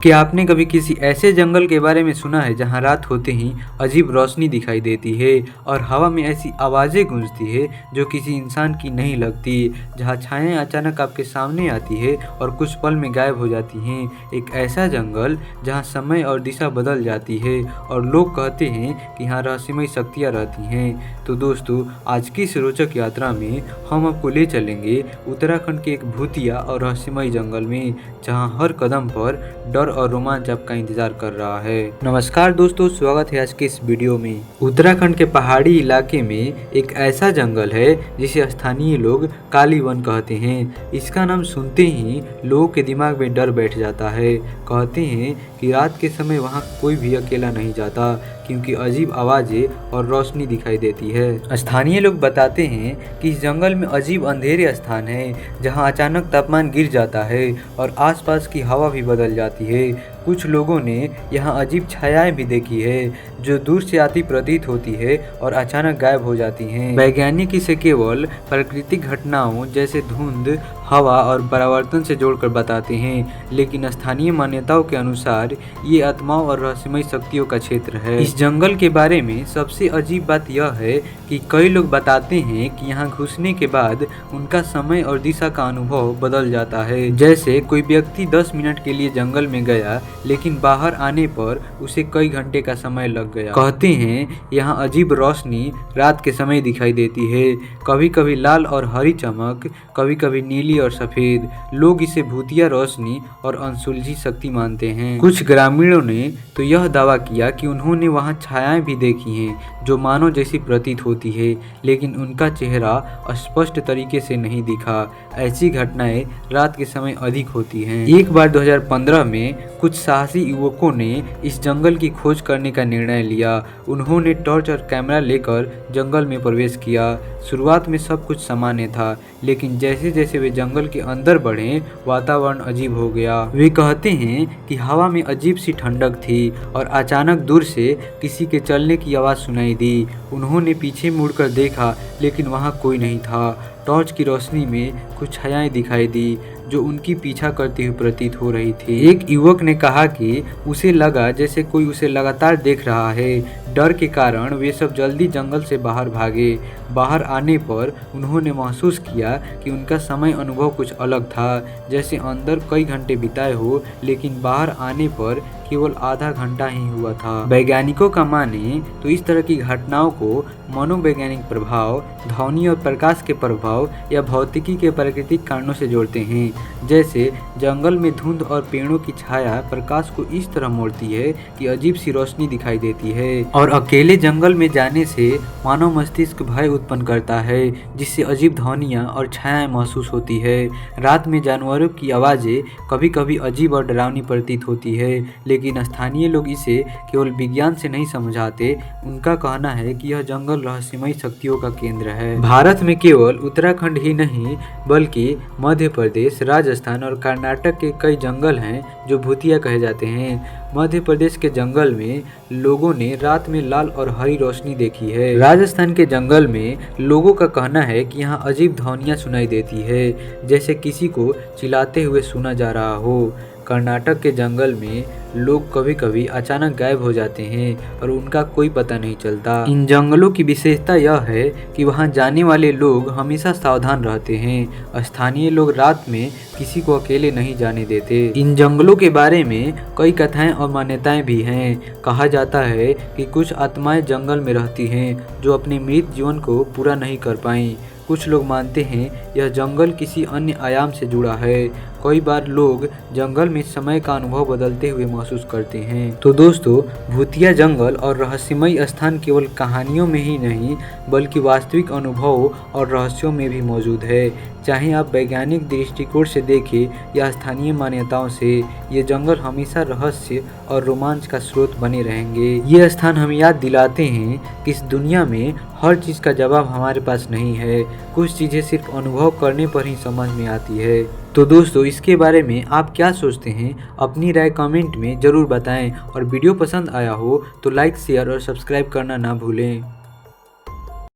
क्या आपने कभी किसी ऐसे जंगल के बारे में सुना है जहां रात होते ही अजीब रोशनी दिखाई देती है और हवा में ऐसी आवाज़ें गूंजती है जो किसी इंसान की नहीं लगती, जहां छायाएं अचानक आपके सामने आती है और कुछ पल में गायब हो जाती हैं। एक ऐसा जंगल जहां समय और दिशा बदल जाती है और लोग कहते हैं कि यहाँ रहस्यमय शक्तियाँ रहती हैं। तो दोस्तों, आज की इस रोचक यात्रा में हम आपको ले चलेंगे उत्तराखंड के एक भूतिया और रहस्यमय जंगल में, जहाँ हर कदम पर डर और रोमांच आपका इंतजार कर रहा है। नमस्कार दोस्तों, स्वागत है आज के इस वीडियो में। उत्तराखंड के पहाड़ी इलाके में एक ऐसा जंगल है जिसे स्थानीय लोग काली वन कहते हैं। इसका नाम सुनते ही लोगों के दिमाग में डर बैठ जाता है। कहते हैं कि रात के समय वहाँ कोई भी अकेला नहीं जाता, क्योंकि अजीब आवाज़ें और रोशनी दिखाई देती है। स्थानीय लोग बताते हैं कि इस जंगल में अजीब अंधेरे स्थान है जहां अचानक तापमान गिर जाता है और आसपास की हवा भी बदल जाती है। कुछ लोगों ने यहाँ अजीब छायाएं भी देखी है जो दूर से आती प्रतीत होती है और अचानक गायब हो जाती हैं। वैज्ञानिक इसे केवल प्राकृतिक घटनाओं जैसे धुंध, हवा और परावर्तन से जोड़कर बताते हैं, लेकिन स्थानीय मान्यताओं के अनुसार ये आत्माओं और रहस्यमय शक्तियों का क्षेत्र है। इस जंगल के बारे में सबसे अजीब बात यह है कि कई लोग बताते हैं कि यहाँ घुसने के बाद उनका समय और दिशा का अनुभव बदल जाता है। जैसे कोई व्यक्ति 10 मिनट के लिए जंगल में गया, लेकिन बाहर आने पर उसे कई घंटे का समय लग गया। कहते हैं यहाँ अजीब रोशनी रात के समय दिखाई देती है, कभी कभी लाल और हरी चमक, कभी कभी नीली और सफेद। लोग इसे भूतिया रोशनी और अनसुलझी शक्ति मानते हैं। कुछ ग्रामीणों ने तो यह दावा किया कि उन्होंने वहां छायाएं भी देखी हैं जो मानव जैसी प्रतीत होती है, लेकिन उनका चेहरा स्पष्ट तरीके से नहीं दिखा। ऐसी घटनाएं रात के समय अधिक होती हैं। एक बार 2015 में कुछ साहसी युवकों ने इस जंगल की खोज करने का निर्णय लिया। उन्होंने टॉर्च और कैमरा लेकर जंगल में प्रवेश किया। शुरुआत में सब कुछ सामान्य था, लेकिन जैसे जैसे वे जंगल के अंदर बढ़े, वातावरण अजीब हो गया। वे कहते हैं कि हवा में अजीब सी ठंडक थी और अचानक दूर से किसी के चलने की आवाज़ सुनाई दी। उन्होंने पीछे मुड़कर देखा, लेकिन वहाँ कोई नहीं था। टॉर्च की रोशनी में कुछ छायाएं दिखाई दी जो उनकी पीछा करती हुई प्रतीत हो रही थी। एक युवक ने कहा कि उसे लगा जैसे कोई उसे लगातार देख रहा है। डर के कारण वे सब जल्दी जंगल से बाहर भागे। बाहर आने पर उन्होंने महसूस किया कि उनका समय अनुभव कुछ अलग था, जैसे अंदर कई घंटे बिताए हो, लेकिन बाहर आने पर केवल आधा घंटा ही हुआ था। वैज्ञानिकों का माने तो इस तरह की घटनाओं को मनोवैज्ञानिक प्रभाव, ध्वनि और प्रकाश के प्रभाव या भौतिकी के प्राकृतिक कारणों से जोड़ते हैं। जैसे जंगल में धुंध और पेड़ों की छाया प्रकाश को इस तरह मोड़ती है कि अजीब सी रोशनी दिखाई देती है, और अकेले जंगल में जाने से मानव मस्तिष्क भय उत्पन्न करता है, जिससे अजीब ध्वनियाँ और छायाएं महसूस होती है। रात में जानवरों की आवाज़ें कभी कभी अजीब और डरावनी प्रतीत होती है, लेकिन स्थानीय लोग इसे केवल विज्ञान से नहीं समझाते। उनका कहना है कि यह जंगल रहस्यमय शक्तियों का केंद्र है। भारत में केवल उत्तराखंड ही नहीं, बल्कि मध्य प्रदेश, राजस्थान और कर्नाटक के कई जंगल हैं जो भूतिया कहे जाते हैं। मध्य प्रदेश के जंगल में लोगों ने रात में लाल और हरी रोशनी देखी है। राजस्थान के जंगल में लोगों का कहना है कि यहाँ अजीब ध्वनियाँ सुनाई देती है, जैसे किसी को चिल्लाते हुए सुना जा रहा हो। कर्नाटक के जंगल में लोग कभी कभी अचानक गायब हो जाते हैं और उनका कोई पता नहीं चलता। इन जंगलों की विशेषता यह है कि वहां जाने वाले लोग हमेशा सावधान रहते हैं। स्थानीय लोग रात में किसी को अकेले नहीं जाने देते। इन जंगलों के बारे में कई कथाएं और मान्यताएं भी हैं। कहा जाता है कि कुछ आत्माएं जंगल में रहती हैं जो अपने मृत जीवन को पूरा नहीं कर पाई। कुछ लोग मानते हैं यह जंगल किसी अन्य आयाम से जुड़ा है। कई बार लोग जंगल में समय का अनुभव बदलते हुए महसूस करते हैं। तो दोस्तों, भूतिया जंगल और रहस्यमय स्थान केवल कहानियों में ही नहीं, बल्कि वास्तविक अनुभवों और रहस्यों में भी मौजूद है। चाहे आप वैज्ञानिक दृष्टिकोण से देखें या स्थानीय मान्यताओं से, ये जंगल हमेशा रहस्य और रोमांच का स्रोत बने रहेंगे। ये स्थान हमें याद दिलाते हैं कि इस दुनिया में हर चीज़ का जवाब हमारे पास नहीं है। कुछ चीज़ें सिर्फ अनुभव करने पर ही समझ में आती है। तो दोस्तों, इसके बारे में आप क्या सोचते हैं? अपनी राय कमेंट में ज़रूर बताएं, और वीडियो पसंद आया हो तो लाइक, शेयर और सब्सक्राइब करना ना भूलें।